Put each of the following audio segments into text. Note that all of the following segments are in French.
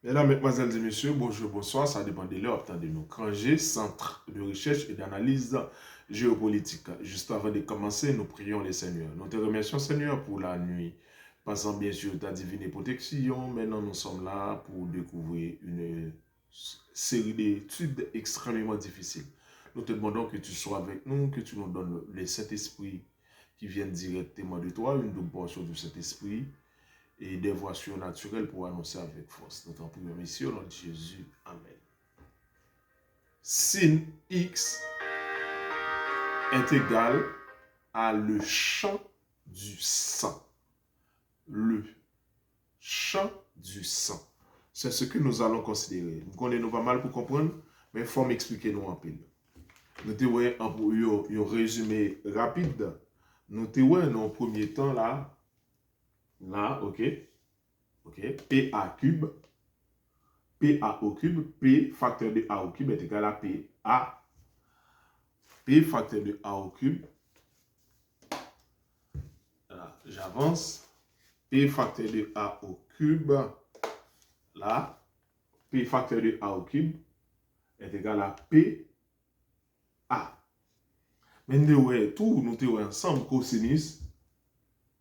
Mesdames, Mesdemoiselles et Messieurs, bonjour, bonsoir, ça dépend de l'heure, de nous. Crangé, Centre de recherche et d'analyse géopolitique. Juste avant de commencer, nous prions le Seigneur. Nous te remercions, Seigneur, pour la nuit. Passant bien sûr ta divine protection, maintenant nous sommes là pour découvrir une série d'études extrêmement difficiles. Nous te demandons que tu sois avec nous, que tu nous donnes le Saint-Esprit qui vienne directement de toi, une double portion du Saint-Esprit et des voies surnaturelles pour annoncer avec force. Nous t'en prions, messieurs, au nom de Jésus. Amen. Sin X est égal à le champ du sang. Le champ du sang. C'est ce que nous allons considérer. Nous connaissons pas mal pour comprendre, mais il faut m'expliquer nous en pile. Nous te voyons un résumé rapide. Nous te voyons dans le premier temps là, ok, P A cube, P A au cube, P facteur de A au cube est égal à P A. P facteur de A au cube, là, j'avance, P facteur de A au cube, là, P facteur de A au cube est égal à P A. Mais nous avons ensemble cosinus,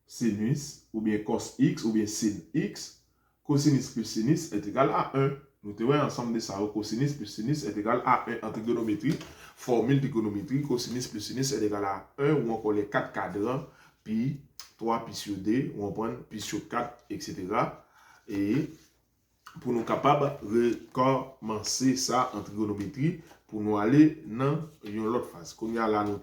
sinus, ou bien cos x, ou bien sin x, cosinus plus sinus est égal à 1. Nous avons ensemble de ça, cosinus plus sinus est égal à 1 en trigonométrie. Formule trigonométrie, cosinus plus sinus est égal à 1, ou encore les 4 cadrans, pi 3 pi sur d, ou on prend pi sur 4, etc. Et pour nous capables de recommencer ça en trigonométrie, pour nous aller dans une autre phase. Comme il y a là, nous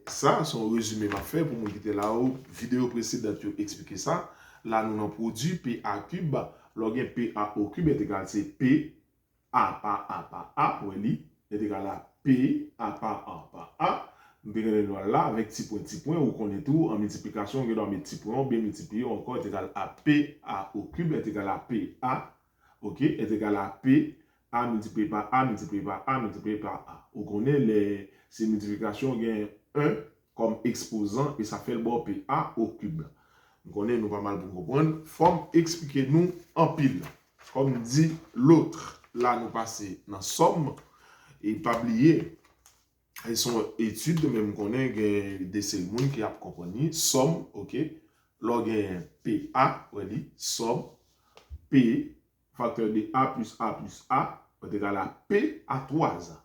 ça, son résumé m'a fait pour nous quitter là-haut. Vidéo précédente, tu expliqué ça. Là, nous avons produit PA cube. Log PA au cube est égal à P A par A par A, oui, est égal à P A par A par A. Nous prenons là avec petit point, on connaît tout. En multiplication, on doit mettre petit point, bien multiplier encore est égal à P A au cube est égal à P A, ok, est égal à P A multiplié par A multiplié par A multiplié par A. On connaît ces multiplications, il y a 1 comme exposant et ça fait le bord PA au cube. Nous connaissons pas mal pour comprendre. Forme expliquez-nous en pile. Comme dit l'autre, là nous passons dans somme et pas oublier. Elles sont études, même qu'on a des cérémonies qui a compris somme, ok. Log PA, somme P facteur de A plus A plus A est égal à P à 3A.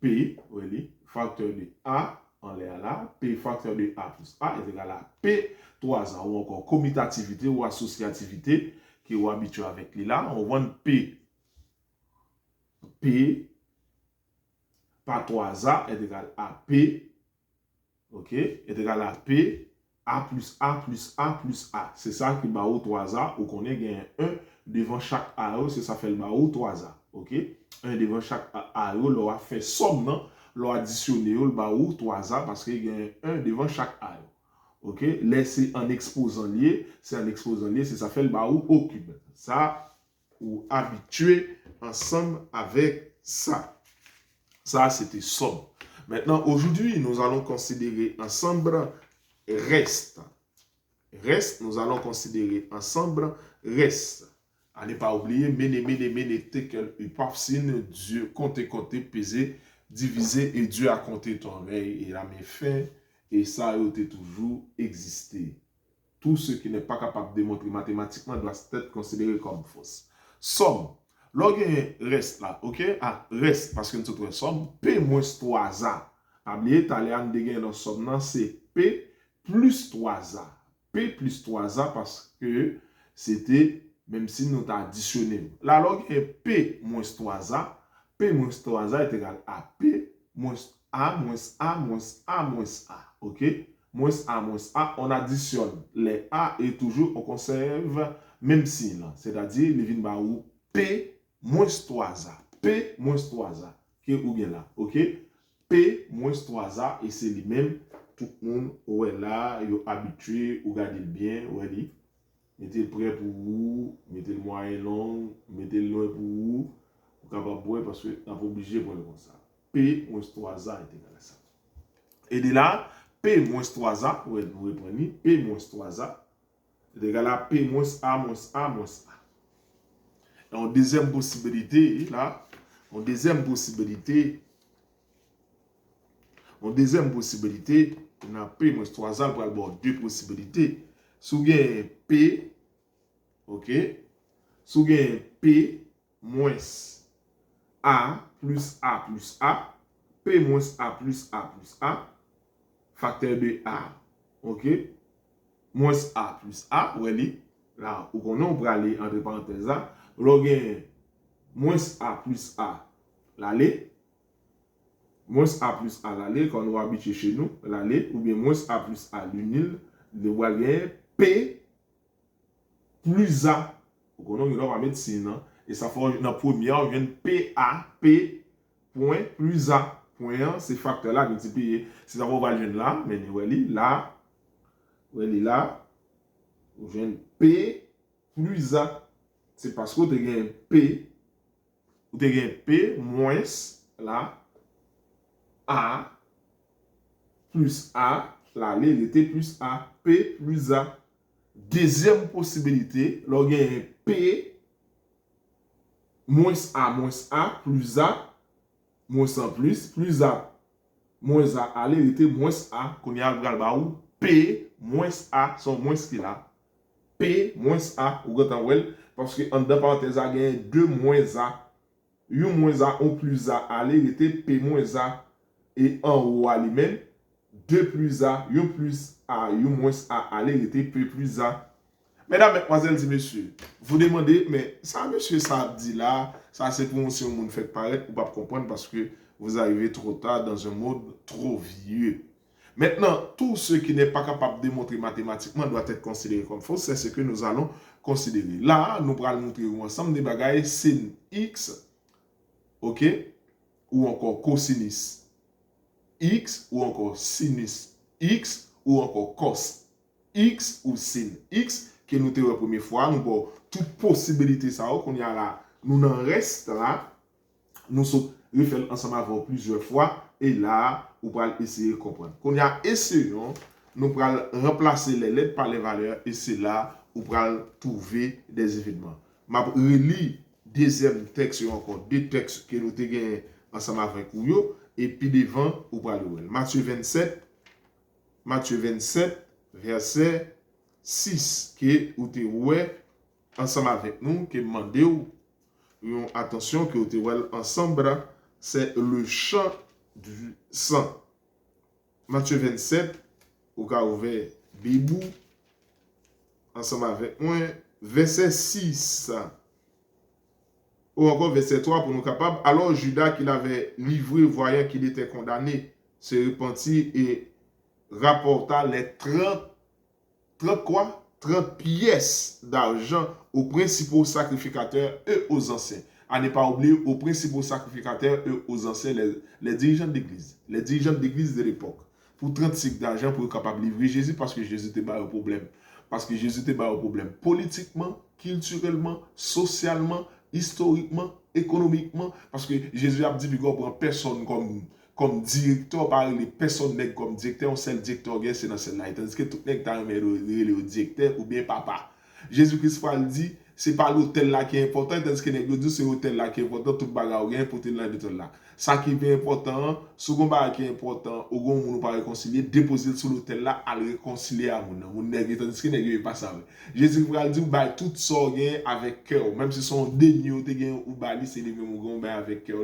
P, facteur de A en l'air là, P facteur de A plus A est égal à P 3A. Ou encore commutativité ou associativité qui est habitué avec lui là. On voit P par 3A est égal à P, ok, est égal à P A plus A plus A plus A. C'est ça qui va au 3A, ou qu'on ait 1 devant chaque A, c'est ça fait le bas au 3A, ok. 1 devant chaque A, l'on a fait somme, non? L'on a additionné le bas au 3A parce qu'il y a 1 devant chaque A. Ok, laissez en exposant lié, c'est ça fait le bas au cube. Ça, ou habitué ensemble avec ça. Ça, c'était somme. Maintenant, aujourd'hui, nous allons considérer ensemble reste. Reste, nous allons considérer ensemble reste. À ne pas oublier, mene, tekel, upafsine, Dieu, compter, peser, diviser, et Dieu a compté ton règne et la main fin, et ça a toujours existé. Tout ce qui n'est pas capable de démontrer mathématiquement doit être considéré comme fausse. Somme. Log reste là, ok? Ah, reste, parce que nous avons somme, P moins 3A. Oubliez, italien de dans somme, c'est P plus 3A. P plus 3A parce que c'était, même si nous avons additionné. La log est P moins 3A. P moins 3A est égal à P moins A moins A moins A moins A. Ok? Moins A, on additionne les A et toujours on conserve même signe. C'est-à-dire, les vignes ou P moins 3A. P moins 3A. Ou bien là. Ok? P moins 3A et c'est lui-même. Tout le monde est là, il est habitué, ou regardez bien, ou dit. Mettez le prêt pour vous, mettez le moyen long, mettez le loin pour vous. Vous pouvez pas boire parce que vous n'êtes pas obligé de boire comme ça. P moins 3A est égal à ça. Et de là, P moins 3A, vous reprenez, P moins 3A est égal à P moins A moins A moins A. En deuxième possibilité, là, en deuxième possibilité, on a P moins 3A pour avoir deux possibilités. Si vous avez P, ok, si vous avez P moins A plus A plus A, P moins A plus A plus A, facteur de A, ok, moins A plus A, ou là, ou on peut aller entre parenthèses là, log moins A plus A, l'aller, moins A plus A l'aller, quand on habite chez nous, l'aller, ou bien moins A plus A l'unil, le voyez P plus A. On va mettre signe, et ça fait dans la première, on vient PA, P point plus A. Point, c'est facteur là, multiplié. C'est ça qu'on va le là, mais là, là, on vient P plus A. C'est parce qu'on a un P, ou tu as un P moins là, A plus A, là, il était plus A, P plus A. Deuxième possibilité, là, il y a un P moins A plus A, moins A plus A. Moins A, allez, il était moins A, qu'on y a le P moins A, son moins qui là. P moins A, ou parce que en deux parenthèses, il y a 2 moins A. 1 moins A, 1 plus A, allez, il était P moins A. Et en haut, à lui-même, 2 plus A, 1 plus A, 1 moins A, allez, il était P plus A. Mesdames, mesdemoiselles et messieurs, vous demandez, mais ça, monsieur, ça dit là, ça c'est pour si on fait paraître, vous ne pouvez pas comprendre parce que vous arrivez trop tard dans un mode trop vieux. Maintenant, tout ce qui n'est pas capable de démontrer mathématiquement doit être considéré comme faux. C'est ce que nous allons considérer. Là, nous allons montrer ensemble des bagailles sin x, ok, ou encore cosinus x, ou encore sinus x, ou encore cos x, ou sin x, que nous avons la première fois. Nous avons toute possibilité, ça, qu'on y a là. Nous n'en reste là. Nous sommes refait ensemble avant plusieurs fois. Et là, on va essayer de comprendre. Qu'on y a essayons, nous allons remplacer les lettres par les valeurs. Et c'est là où on va trouver des événements. Je vais relire deuxième texte, encore deux textes que nous avons ensemble avec vous. Et puis devant, on va le Matthieu 27, verset 6, que vous avez ensemble avec nous, que demandez attention, que vous avez ensemble, c'est le chant du sang. Matthieu 27, vous avez ouvert Bibou, ensemble avec moi, verset 6. Ou encore verset 3 pour nous capables. Alors Judas, qu'il avait livré, voyant qu'il était condamné, se repentit et rapporta les 30 quoi? 30 pièces d'argent aux principaux sacrificateurs et aux anciens. À ne pas oublier aux principaux sacrificateurs et aux anciens, les dirigeants d'église. Les dirigeants d'église de l'époque. Pour 30 cycles d'argent pour être capable de livrer Jésus parce que Jésus était pas un problème. Parce que Jésus était pas un problème. Politiquement, culturellement, socialement, historiquement, économiquement. Parce que Jésus a dit que prend personne comme directeur, par les personnes comme directeur, on sait le directeur, c'est dans celle-là. Tandis que tout le monde est le directeur ou bien papa. Jésus-Christ dit, c'est pas l'hôtel là qui est important, tandis que les gens c'est l'hôtel là qui est important, tout le bagage rien pour tenir l'hôtel là. Ça qui est important, second bagage qui est important, au grand monde pas réconcilier, déposer sur l'hôtel là, à le réconcilier à mon nègre, tandis que nègre pas ça. Jésus-Christ dit, bah tout ça avec cœur, même si son déni ou bali c'est les mêmes grand avec cœur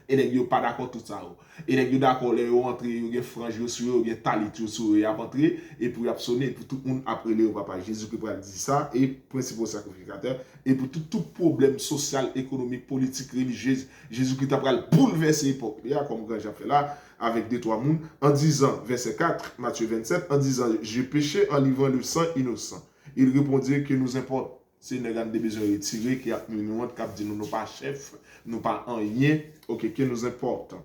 et nègre pas d'accord tout ça. Et nègre d'accord les entrer, il frange sur, il talit sur, il a entré et pour sonner pour tout le monde après le papa Jésus-Christ dit ça et principal sacrificateur et pour tout problème social, économique, politique, religieux, Jésus-Christ a bouleversé l'époque. Comme quand j'ai fait là, avec deux, trois mouns, en disant, verset 4, Matthieu 27, en disant, j'ai péché en livrant le sang innocent. Il répondit que nous importe. C'est une gamme de besoins retirés qui a nous dit nous pas chef, nous pas en rien, ok, que nous importe.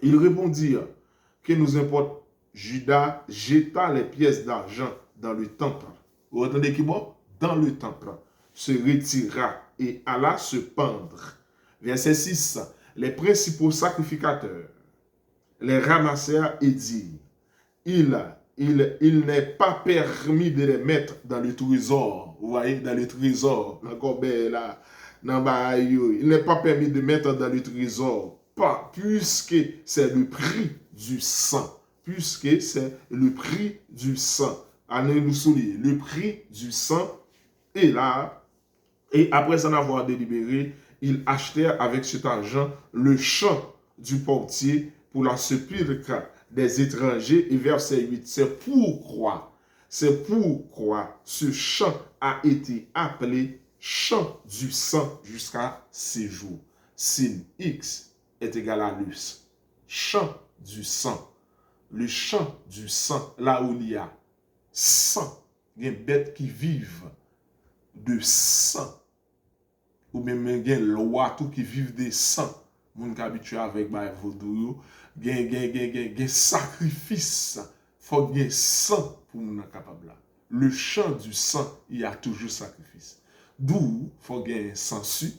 Il répondit que nous importe. Judas jeta les pièces d'argent dans le temple. Vous entendez qui bon? Dans le temple. Se retira et alla se pendre. Verset 6. Les principaux sacrificateurs les ramassèrent et dirent, il n'est pas permis de les mettre dans le trésor. Vous voyez, dans le trésor. Encore là. dans bail yo. Il n'est pas permis de mettre dans le trésor, pas, puisque c'est le prix du sang. Puisque c'est le prix du sang. Allez nous souligner, le prix du sang est là. Et après en avoir délibéré, ils achetèrent avec cet argent le champ du portier pour la sépulcre des étrangers. Et verset 8, c'est pourquoi ce champ a été appelé champ du sang jusqu'à ces jours. Sin X est égal à lus. Champ du sang. Le champ du sang, là où il y a sang, il y a des bêtes qui vivent de sang. Ou même il y a des lois qui vivent de sang. Moun qui habitué avec vaudou, il y a sacrifice. Faut qu'il y ait sang pour nous capable là. Le champ du sang, il y a toujours sacrifice. D'où faut qu'il y ait un sensu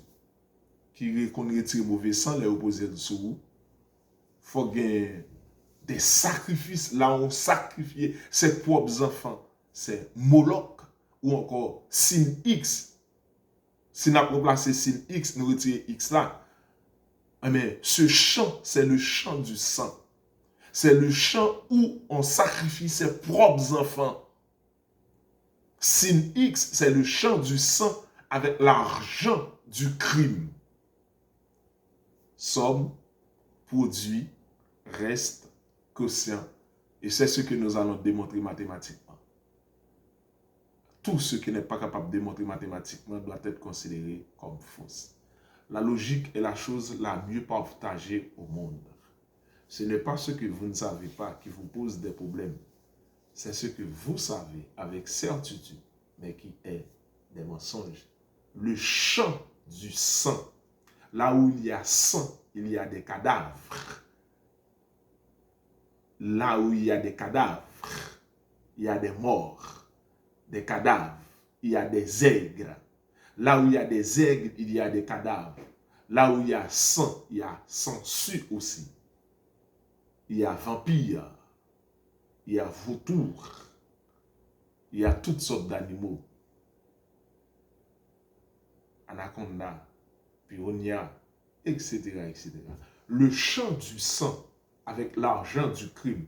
qui retire mauvais sang, les opposés dessous. Faut qu'il y ait des sacrifices. Là, on sacrifie ses propres enfants. C'est Moloch ou encore Sin X. Si nous avons remplacé Sin X, nous retirons X là. Mais ce champ, c'est le champ du sang. C'est le champ où on sacrifie ses propres enfants. Sin X, c'est le champ du sang avec l'argent du crime. Somme, produit, reste, quotient. Et c'est ce que nous allons démontrer mathématiquement. Tout ce qui n'est pas capable de démontrer mathématiquement doit être considéré comme fausse. La logique est la chose la mieux partagée au monde. Ce n'est pas ce que vous ne savez pas qui vous pose des problèmes. C'est ce que vous savez avec certitude, mais qui est des mensonges. Le champ du sang. Là où il y a sang, il y a des cadavres. Là où il y a des cadavres, il y a des morts. Des cadavres, il y a des aigres. Là où il y a des aigres, il y a des cadavres. Là où il y a sang, il y a sangsue aussi. Il y a vampire, il y a vautour, il y a toutes sortes d'animaux. Anaconda, pionia, etc., etc. Le champ du sang avec l'argent du crime.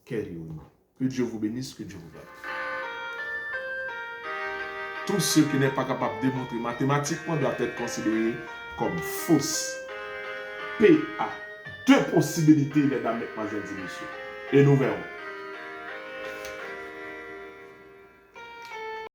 Quelle ironie. Que Dieu vous bénisse, que Dieu vous garde. Tout ce qui n'est pas capable de démontrer mathématiquement doit être considéré comme fausse. P a deux possibilités, mesdames, mesdemoiselles et messieurs. Et nous verrons.